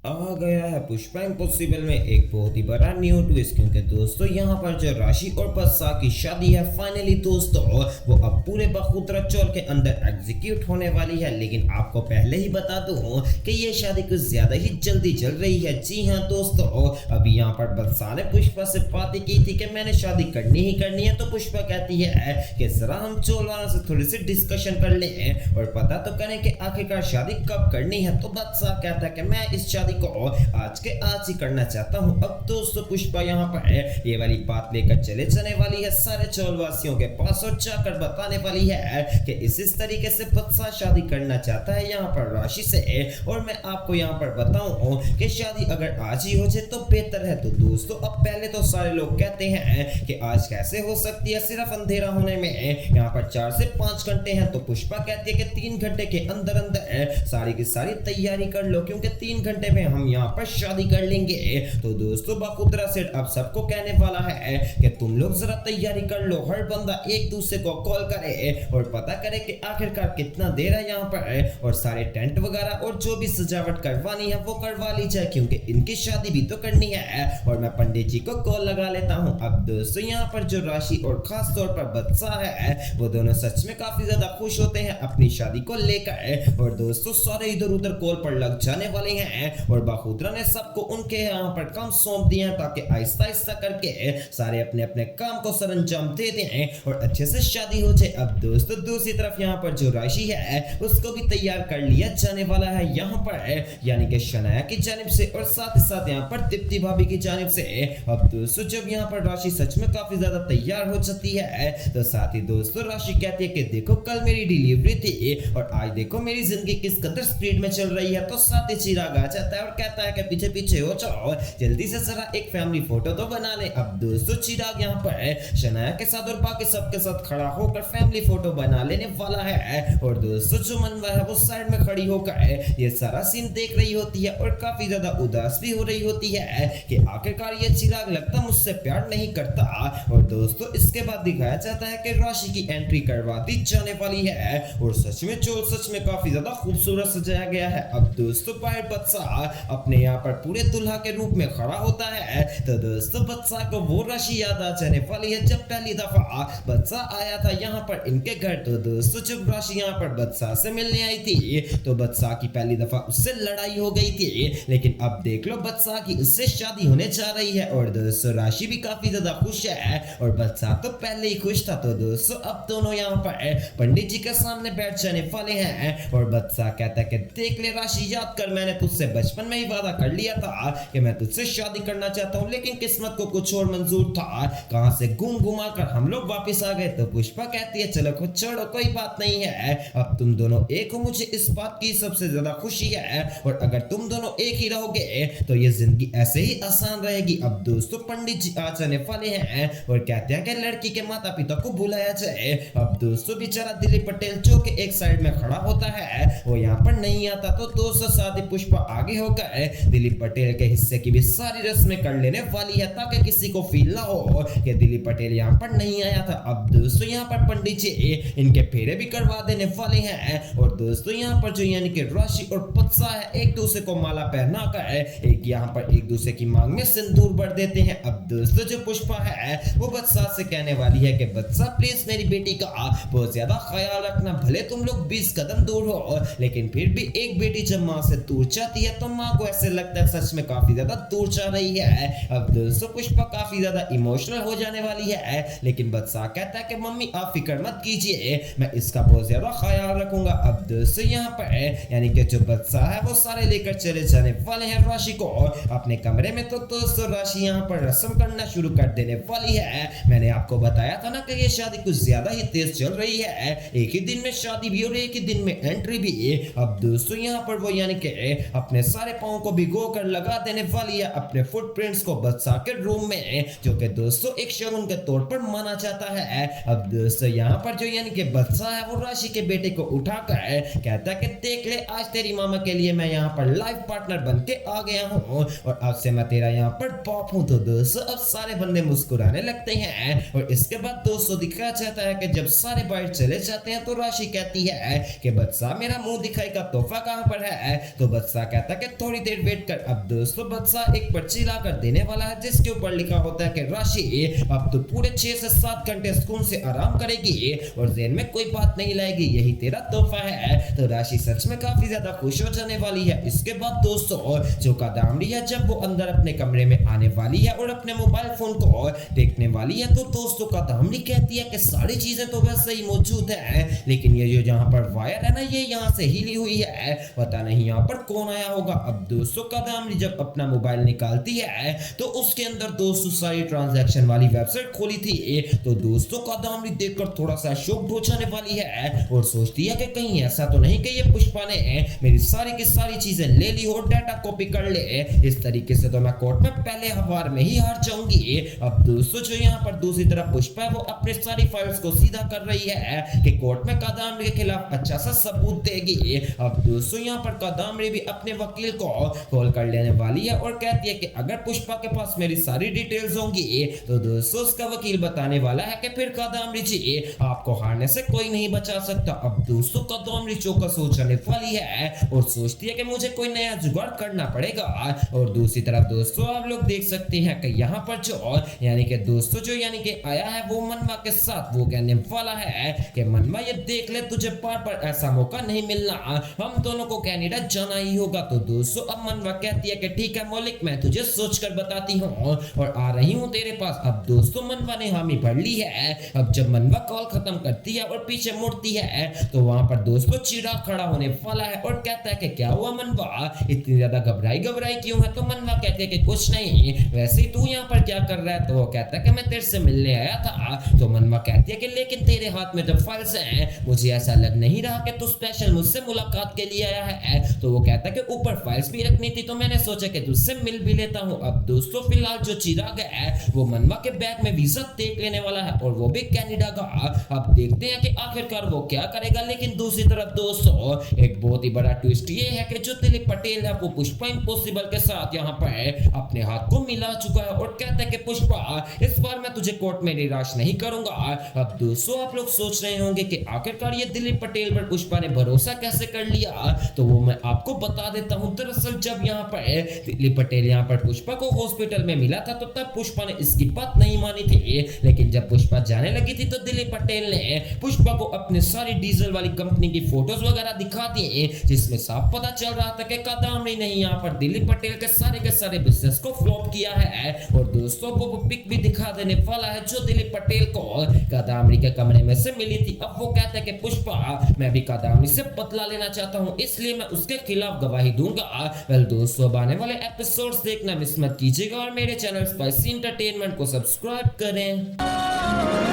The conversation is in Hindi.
आ गया है पुष्पा इम्पॉसिबल में एक बहुत ही बड़ा न्यू ट्विस्ट, क्योंकि दोस्तों यहाँ पर जो राशि और बदशाह की शादी है फाइनली दोस्तों वो अब पूरे बखूतरा चौल के अंदर एग्जीक्यूट होने वाली है। लेकिन आपको पहले ही बता दूं कि ये शादी कुछ ज्यादा ही जल्दी चल रही है। जी हाँ दोस्तों, अभी यहाँ पर बदशाह ने पुष्पा से बातें की थी कि मैंने शादी करनी ही करनी है, तो पुष्पा कहती है कि जरा हम चौल वालों से थोड़ी सी डिस्कशन कर लें और पता तो करें कि आखिरकार शादी कब करनी है। तो बदशाह कहता है कि मैं इस शादी को आज के आज ही करना चाहता हूं। अब दोस्तों पुष्पा यहाँ पर ये वाली बात लेकर चले जाने वाली है सारे चौलवासियों के पास और जाकर बताने वाली है कि इस तरीके से बदशाह शादी करना चाहता है यहाँ पर राशि से। और मैं आपको यहाँ पर बताऊं कि शादी अगर आज ही हो जाए तो बेहतर है। तो दोस्तों अब पहले तो सारे लोग कहते हैं कि आज कैसे हो सकती है, सिर्फ अंधेरा होने में यहाँ पर 4 से 5 घंटे हैं। तो पुष्पा कहती है कि 3 घंटे के अंदर अंदर सारी की सारी तैयारी कर लो, क्योंकि 3 घंटे में हम यहाँ पर शादी कर लेंगे। तो दोस्तों बखूतरा सेठ अब सबको कहने वाला है कि तुम लोग जरा तैयारी कर लो, हर बंदा एक दूसरे को कॉल करे और पता करे कि आखिरकार कितना देर है यहाँ पर, और सारे टेंट वगैरह और जो भी सजावट करवानी है वो करवा ली जाए, क्योंकि इनकी शादी भी तो करनी है। और मैं पंडित जी को कॉल लगा लेता हूँ। अब दोस्तों यहाँ पर जो राशि और खास तौर पर बदशाह है वो दोनों सच में काफी ज्यादा खुश होते हैं अपनी शादी को लेकर। और दोस्तों सारे इधर उधर कॉल पर लग जाने वाले हैं और बखूतरा ने सबको उनके यहाँ पर काम सौंप दिया है, ताकि आहिस्ता आहिस्ता करके सारे अपने अपने काम को सरंजाम दे दें और अच्छे से शादी हो जाए। अब दोस्तों दूसरी तरफ यहाँ पर जो राशि है उसको भी तैयार कर लिया जाने वाला है यहाँ पर, यानी कि शनाया की जानिब से और साथ ही साथ यहाँ पर दीप्ति भाभी की जानिब से। अब दोस्तों जब यहाँ पर राशि सच में काफी ज्यादा तैयार हो जाती है तो साथ ही दोस्तों राशि कहती है कि देखो कल मेरी डिलीवरी थी और आज देखो मेरी जिंदगी किस कदर स्पीड में चल रही है। तो साथ ही चिराग आ जाता है और कहता है कि पीछे पीछे हो जाओ, जल्दी से जरा एक फैमिली फोटो तो बना ले। अब दोस्तों चिराग यहाँ पर शनाया के साथ और बाकी सबके साथ खड़ा होकर फैमिली फोटो बना लेने वाला है। और दोस्तों जो मनवा है वो साइड में खड़ी होकर ये सारा सीन देख रही होती है और काफी ज्यादा उदास भी हो रही होती है कि आखिरकार ये चिराग लगता मुझसे प्यार नहीं करता। और दोस्तों इसके बाद दिखाया जाता है कि राशि की एंट्री करवा दी जाने वाली है और सच में चोर सच में काफी ज्यादा खूबसूरत सजाया गया है। अब दोस्तों बाहर बदशाह अपने यहाँ पर पूरे दुल्हा के रूप में खड़ा होता है। तो दोस्तों बदशाह को वो राशि याद आ जाने वाली है जब पहली दफा बदशाह आया था यहाँ पर इनके घर। तो दोस्तों जब राशि यहाँ पर बदशाह से मिलने आई थी तो बदशाह की पहली दफा उससे लड़ाई हो गई थी, लेकिन अब देख लो बदशाह की उससे शादी होने जा रही है। और दोस्तों राशि भी काफी ज्यादा खुश है और बदशाह तो पहले ही खुश था। तो दोस्तों अब दोनों यहाँ पर पंडित जी के सामने बैठ जाने वाले हैं और बदशाह कहता है कि देख ले राशि, याद कर मैंने तुझसे बचपन में ही वादा कर लिया था कि मैं तुझसे शादी करना चाहता हूँ, लेकिन किस्मत को कुछ और मंजूर था। कहां से घूम घुमा कर हम लोग वापस आ गए। तो पुष्पा कहती है चलो खुद छोड़ो, कोई बात नहीं है, अब तुम दोनों एक हो, मुझे इस बात की सबसे ज्यादा खुशी है। और अगर तुम दोनों एक ही रहोगे तो ये जिंदगी ऐसे ही आसान रहेगी। अब दोस्तों पंडित जी आ जाने वाले हैं और कहते हैं कि लड़की के माता पिता को बुलाया जाए। अब दोस्तों बेचारा दिलीप पटेल जो कि एक साइड में खड़ा होता है वो यहाँ पर नहीं आता। तो दोस्तों साथ ही पुष्पा आगे होकर दिलीप पटेल के हिस्से की भी सारी रस्में कर लेने वाली है, ताकि किसी को फील ना हो कि दिलीप पटेल यहाँ पर नहीं आया था। अब दोस्तों यहाँ पर पंडित जी इनके फेरे भी करवा देने वाले हैं और दोस्तों यहाँ पर जो यानी कि राशि और बदशाह है एक दूसरे को माला पहना कर एक यहाँ पर एक दूसरे की मांग में सिंदूर भर देते हैं। अब दोस्तों जो पुष्पा है वो बदशाह से कहने वाली है कि बदशाह प्लीज मेरी बेटी का बहुत ज्यादा ख्याल रखना, भले तुम लोग 20 कदम दूर हो लेकिन फिर भी एक बेटी जब माँ से दूर जाती है तो माँ को ऐसे लगता है सच में काफी ज्यादा दूर जा रही है। अब दोस्तों पुष्पा काफी ज्यादा इमोशनल हो जाने वाली है, लेकिन बदशाह कहता है कि मम्मी आप फिक्र मत कीजिए, मैं इसका बहुत ज्यादा ख्याल रखूंगा। अब दोस्तों यहाँ पर यानी कि जो बदशाह है वो सारे लेकर चले जाने वाले हैं राशि को अपने कमरे में। तो दोस्तों राशि यहाँ पर रस्म करना शुरू कर देने वाली है। मैंने आपको बताया था ना कि ये शादी कुछ ज्यादा ही तेज चल रही है, एक ही दिन में शादी भी और एक ही दिन में एंट्री भी। अब दोस्तों यहाँ पर वो यानी कि अपने सारे पाँव को भिगो कर लगा देने वाली है अपने फुटप्रिंट्स को बदशाह के रूम में, जो कि दोस्तों एक शगुन के तौर पर माना जाता है। अब दोस्तों यहाँ पर जो यानी कि बदशाह है वो राशि के बेटे को उठाकर कहता है कि देख ले आज तेरी मामा के लिए मैं यहाँ पर लाइफ पार्टनर बन के आ गया हूँ और अब से मैं तेरा यहाँ पर बाप हूँ। तो दोस्तों अब सारे बंदे मुस्कुराने लगते हैं और इसके बाद दोस्तों दिखाया जाता है कि जब सारे बाहर चले जाते हैं तो राशि कहती है कि बदशाह मेरा मुंह दिखाई का तोहफा कहाँ पर है। तो बदशाह कहता है कि थोड़ी देर वेट कर। अब दोस्तों बादशाह एक पर्ची ला कर देने वाला है जिसके ऊपर लिखा होता है कि राशि अब तो पूरे 6 से 7 घंटे सुकून से आराम करेगी और जेन में कोई बात नहीं लाएगी, यही तेरा तोहफा है। तो राशि सच में काफी ज्यादा खुश हो जाने वाली है। इसके बाद दोस्तों जो कादम्बरी है जब वो अंदर अपने कमरे में आने वाली है और अपने मोबाइल फोन को देखने वाली है तो दोस्तों कादम्बरी कहती है कि सारी चीजें तो वैसे ही मौजूद है, लेकिन ये जो जहाँ पर वायर है ना ये यहाँ से हिली हुई है, पता नहीं यहाँ पर कौन आया होगा। अब दोस्तों कादम्बरी जब अपना मोबाइल निकालती है तो उसके अंदर दोस्तों सारी ट्रांजैक्शन वाली वेबसाइट खोली थी। तो दोस्तों कादम्बरी देखकर थोड़ा सा शॉक्ड हो जाने वाली है और सोचती है कि कहीं ऐसा तो नहीं कि ये पुष्पा ने मेरी सारी की सारी चीजें ले ली और डाटा कॉपी कर ले, इस तरीके से तो मैं कोर्ट में पहले बार में ही हार जाऊंगी। अब दोस्तों जो यहाँ पर दूसरी तरफ पुष्पा है वो अपने सारी फाइल्स को सीधा कर रही है कि कोर्ट में कादम्बरी के खिलाफ अच्छा सा सबूत देगी। अब दोस्तों यहाँ पर कादम्बरी भी अपने वकील को कॉल कर लेने वाली है और कहती है कि अगर पुष्पा के पास मेरी सारी डिटेल्स होंगी तो दोस्तों उसका वकील बताने वाला है कि फिर कादम्बरी जी आपको हारने से कोई नहीं बचा सकता। अब दोस्तों कादम्बरी चौकस हो जाने वाली है और सोचती है कि मुझे कोई नया जुगाड़ करना पड़ेगा। और दूसरी तरफ दोस्तों आप लोग देख सकते हैं कि यहाँ पर जो यानी कि दोस्तों जो यानी कि आया है वो मनवा के साथ वो कहने वाला है कि मनवा ये देख ले तुझे बार बार ऐसा मौका नहीं मिलना, हम दोनों को कनाडा जाना ही होगा। तो दोस्तों अब मनवा कहती है कि ठीक है मौलिक मैं तुझे सोच कर बताती हूँ और आ रही हूँ तेरे पास। अब दोस्तों मनवा ने हामी भर ली है। अब जब मनवा कॉल खत्म करती है और पीछे मुड़ती है तो वहां पर दोस्तों चिराग खड़ा होने वाला है और कहता है कि क्या हुआ मनवा, इतनी ज्यादा घबराई क्यों है। तो मनवा कहते हैं कि कुछ नहीं, वैसे ही तू यहाँ पर क्या कर रहा है। तो वो कहता है कि मैं तेरे से मिलने आया था। तो मनवा कहती है कि लेकिन तेरे हाथ में जब फाइल्स हैं मुझे ऐसा लग नहीं रहा कि तू स्पेशल मुझसे मुलाकात के लिए आया है। तो वो कहता है कि ऊपर फाइल्स भी रखनी थी तो मैंने सोचा कि तुझसे मिल भी लेता हूँ। अब दोस्तों फिलहाल जो चिराग है वो मनवा के बैग में वीजा देख लेने वाला है और वो भी कनाडा का। अब देखते हैं कि आखिरकार वो क्या करेगा। लेकिन दूसरी तरफ दोस्तों एक बहुत ही बड़ा ट्विस्ट ये है कि जो दिलीप पटेल है वो पुष्पा इम्पॉसिबल के साथ यहाँ पर अपने हाथ को मिला चुका है और कहता है कि पुष्पा इस बार मैं तुझे कोर्ट में निराश नहीं करूंगा। अब दोस्तों आप लोग सोच रहे होंगे कि आखिरकार ये दिलीप पटेल पर पुष्पा ने भरोसा कैसे कर लिया, तो वो मैं आपको बता देता हूँ। दरअसल जब यहाँ पर दिलीप पटेल यहाँ पर पुष्पा को हॉस्पिटल में मिला था तो तब पुष्पा ने इसकी बात नहीं मानी थी, लेकिन जब पुष्पा जाने लगी थी तो दिलीप पटेल ने पुष्पा को अपने सारी डीजल वाली कंपनी की फोटोज वगैरह दिखा दी जिसमें साफ पता चल रहा था कि कादम्बरी ने यहाँ पर दिलीप पटेल के सारे बिजनेस को फ्लॉप किया है। और दोस्तों वो पिक भी दिखा देने वाला है जो दिलीप पटेल को कादम्बरी के कमरे में से मिली थी। अब वो कहता है कि पुष्पा मैं भी कादम्बरी से बदला लेना चाहता हूँ इसलिए मैं उसके खिलाफ गवाही दूंगा। वेल दोस्तों अब आने वाले एपिसोड्स देखना मिस मत कीजिएगा और मेरे चैनल स्पाइसी एंटरटेनमेंट को सब्सक्राइब करें।